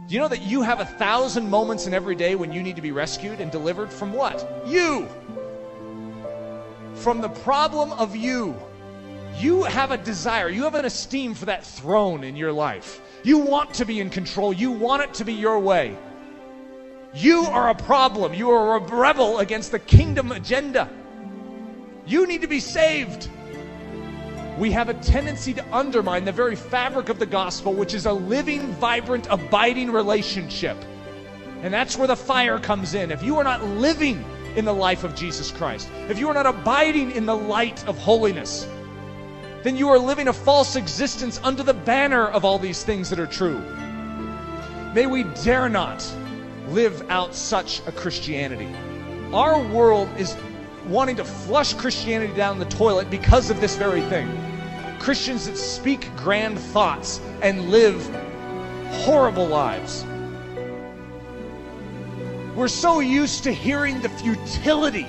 Do you know that you have 1,000 moments in every day when you need to be rescued and delivered from what? You. From the problem of you. You have a desire, you have an esteem for that throne in your life. You want to be in control. You want it to be your way. You are a problem. You are a rebel against the kingdom agenda. You need to be saved. We have a tendency to undermine the very fabric of the gospel, which is a living, vibrant, abiding relationship. And that's where the fire comes in. If you are not living in the life of Jesus Christ, if you are not abiding in the light of holiness, then you are living a false existence under the banner of all these things that are true. May we dare not live out such a Christianity. Our world is wanting to flush Christianity down the toilet because of this very thing. Christians that speak grand thoughts and live horrible lives. We're so used to hearing the futility.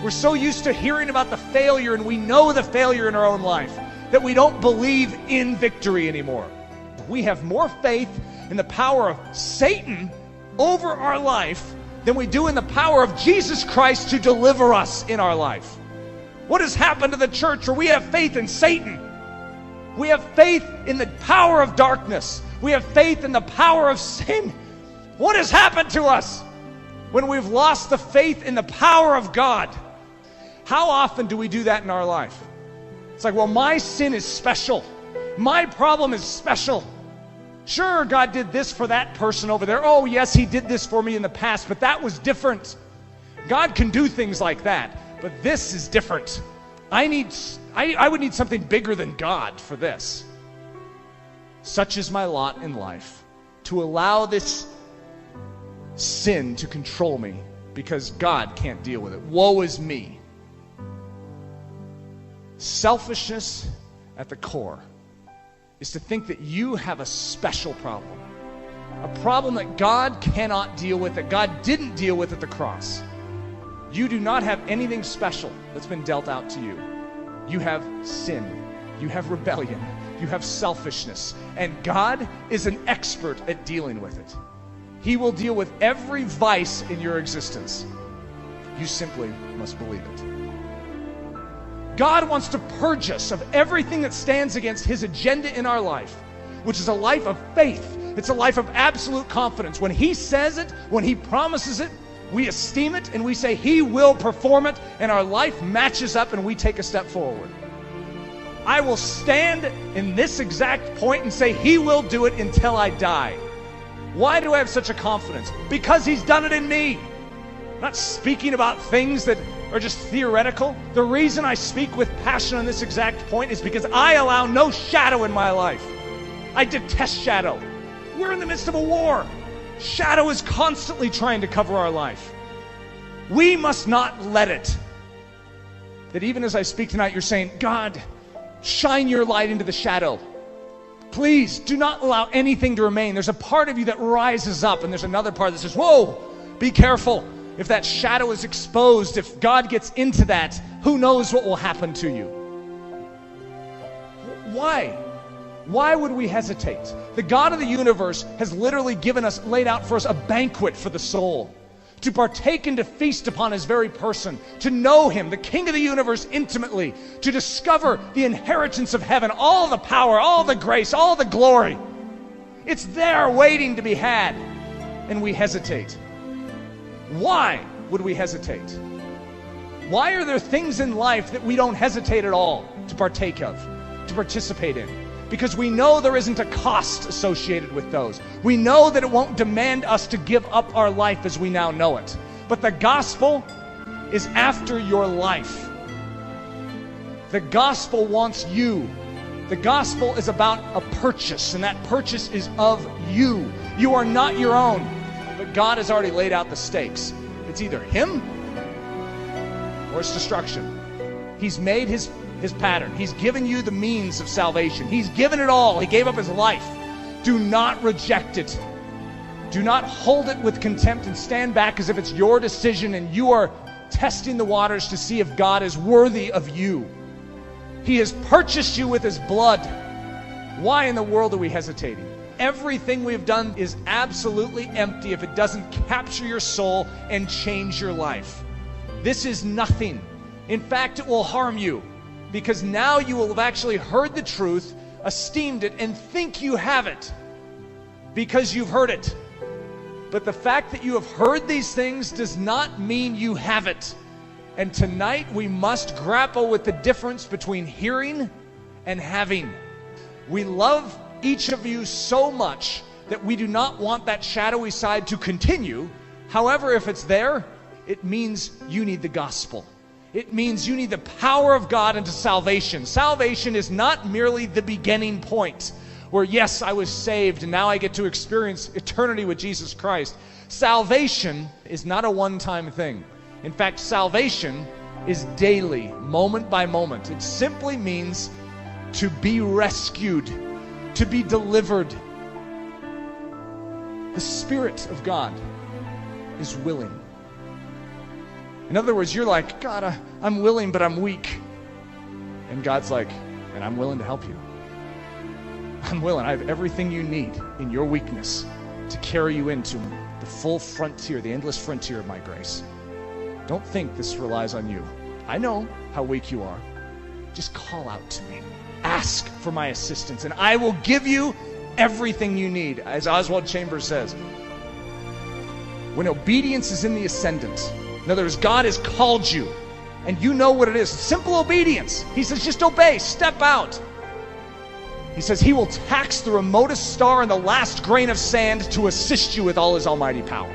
We're so used to hearing about the failure, and we know the failure in our own life, that we don't believe in victory anymore. We have more faith in the power of Satan over our life than we do in the power of Jesus Christ to deliver us in our life. What has happened to the church where we have faith in Satan? We have faith in the power of darkness. We have faith in the power of sin. What has happened to us when we've lost the faith in the power of God? How often do we do that in our life? It's like, well, my sin is special. My problem is special. Sure, God did this for that person over there. Oh, yes, he did this for me in the past, but that was different. God can do things like that, but this is different. I would need something bigger than God for this. Such is my lot in life, to allow this sin to control me because God can't deal with it. Woe is me. Selfishness at the core is to think that you have a special problem, a problem that God cannot deal with, that God didn't deal with at the cross. You do not have anything special that's been dealt out to you. You have sin, you have rebellion, you have selfishness, and God is an expert at dealing with it. He will deal with every vice in your existence. You simply must believe it. God wants to purge us of everything that stands against his agenda in our life, which is a life of faith. It's a life of absolute confidence. When he says it, when he promises it, we esteem it and we say he will perform it, and our life matches up and we take a step forward. I will stand in this exact point and say he will do it until I die. Why do I have such a confidence? Because he's done it in me. I'm not speaking about things that are just theoretical. The reason I speak with passion on this exact point is because I allow no shadow in my life. I detest shadow. We're in the midst of a war. Shadow is constantly trying to cover our life. We must not let it. That even as I speak tonight, you're saying, God, shine your light into the shadow. Please do not allow anything to remain. There's a part of you that rises up, and there's another part that says, whoa, be careful. If that shadow is exposed, if God gets into that, who knows what will happen to you? Why? Why would we hesitate? The God of the universe has literally laid out for us a banquet for the soul, to partake and to feast upon his very person, to know him, the King of the universe, intimately, to discover the inheritance of heaven, all the power, all the grace, all the glory. It's there waiting to be had, and we hesitate. Why would we hesitate? Why are there things in life that we don't hesitate at all to partake of, to participate in? Because we know there isn't a cost associated with those. We know that it won't demand us to give up our life as we now know it. But the gospel is after your life. The gospel wants you. The gospel is about a purchase, and that purchase is of you. You are not your own. But God has already laid out the stakes. It's either him or it's destruction. He's made his pattern. He's given you the means of salvation. He's given it all. He gave up his life. Do not reject it. Do not hold it with contempt and stand back as if it's your decision and you are testing the waters to see if God is worthy of you. He has purchased you with his blood. Why in the world are we hesitating? everything we've done is absolutely empty if it doesn't capture your soul and change your life. This is nothing. In fact, it will harm you, because now you will have actually heard the truth, esteemed it, and think you have it because you've heard it. But the fact that you have heard these things does not mean you have it. And tonight we must grapple with the difference between hearing and having. We love each of you so much that we do not want that shadowy side to continue. However, if it's there, it means you need the gospel. It means you need the power of God into salvation. Salvation is not merely the beginning point where, yes, I was saved and now I get to experience eternity with Jesus Christ. Salvation is not a one-time thing. In fact, salvation is daily, moment by moment. It simply means to be rescued, to be delivered. The Spirit of God is willing. In other words, you're like, God, I'm willing, but I'm weak. And God's like, and I'm willing to help you. I'm willing. I have everything you need in your weakness to carry you into the full frontier, the endless frontier of my grace. Don't think this relies on you. I know how weak you are. Just call out to me. Ask for my assistance, and I will give you everything you need. As Oswald Chambers says, when obedience is in the ascendant, in other words, God has called you, and you know what it is. Simple obedience. He says, just obey, step out. He says he will tax the remotest star and the last grain of sand to assist you with all his almighty power.